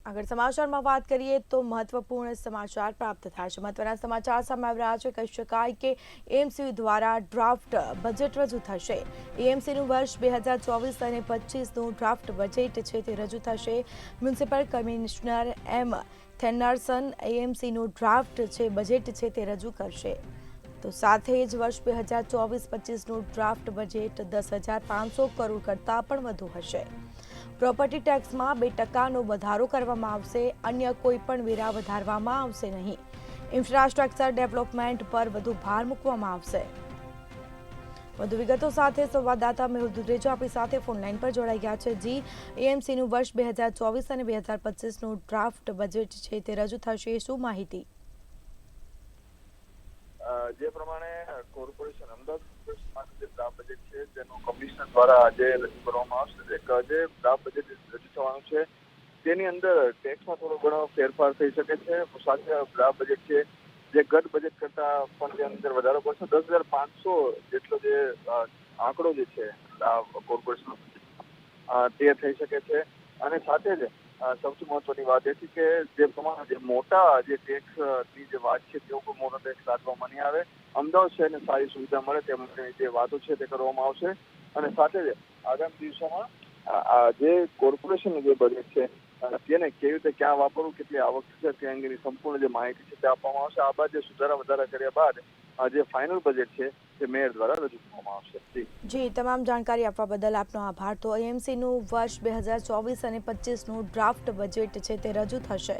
આગળ સમાચારમાં વાત કરીએ તો મહત્વપૂર્ણ સમાચાર પ્રાપ્ત થાય છે। મહત્વના સમાચાર સામે આવી રહ્યા છે। કહી શકાય કે એએમસી દ્વારા ડ્રાફ્ટ બજેટ રજૂ થશે। એએમસીનું વર્ષ 2024 અને 25નું ડ્રાફ્ટ બજેટ છે તે રજૂ થશે। મ્યુનિસિપલ કમિશનર એમ થેન્નારસન એએમસીનું ડ્રાફ્ટ છે બજેટ છે તે રજૂ કરશે। તો સાથે જ વર્ષ 2024-25નું ડ્રાફ્ટ બજેટ 10,500 કરોડ કરતાં પણ વધુ હશે। પ્રોપર્ટી ટેક્સમાં 2% વધારો કરવામાં આવશે। અન્ય કોઈ પણ વેરા વધારવામાં આવશે નહીં। ઇન્ફ્રાસ્ટ્રક્ચર ડેવલપમેન્ટ પર વધુ ભાર મૂકવામાં આવશે। વધુ વિગતો સાથે સંવાદદાતા મેહુલ દુધરેજા આપણી સાથે ફોનલાઈન પર જોડાઈ ગયા છે। જી, એએમસીનું વર્ષ 2024 અને 2025નું ડ્રાફ્ટ બજેટ છે તે રજૂ થશે, શું માહિતી? જે પ્રમાણે કોર્પોરેશન અમદાવાદ કોર્પોરેશન માટે જે ડ્રાફ્ટ બજેટ છે તેનું કમિશનર દ્વારા આજે રજૂ કરવામાં આવશે। એક જે ડ્રાફ્ટ બજેટ રજૂ થવાનું છે તેની અંદર ટેક્સમાં થોડો ઘણો ફેરફાર થઈ શકે છે। સાથે ડ્રાફ્ટ બજેટ છે જે ગત બજેટ કરતા પણ તેની અંદર વધારો કરશે। 10,500 જેટલો જે આંકડો જે છે કોર્પોરેશન તે થઈ શકે છે। અને સાથે જ સૌથી મહત્વની વાત એ છે કે જે પ્રમાણે જે મોટા જે ટેક્સની જે વાત છે તેઓ પણ મોટો ટેક્સ લાદવામાં નહીં આવે। અમદાવાદ શહેરને સારી સુવિધા મળે તે માટેની જે વાતો છે તે કરવામાં આવશે। અને સાથે જ આગામી દિવસોમાં જે કોર્પોરેશનનું જે બજેટ છે તેને કેવી રીતે ક્યાં વાપરવું, કેટલી આવક છે તે અંગેની સંપૂર્ણ જે માહિતી છે તે આપવામાં આવશે। આ બાદ જે સુધારા વધારા કર્યા બાદ જે ફાઇનલ બજેટ છે તે મેયર દ્વારા રજૂ કરવામાં આવશે। જી, તમામ જાણકારી આપવા બદલ આપનો આભાર। તો એએમસીનું વર્ષ 2024 અને 25નું ડ્રાફ્ટ બજેટ છે તે રજૂ થશે।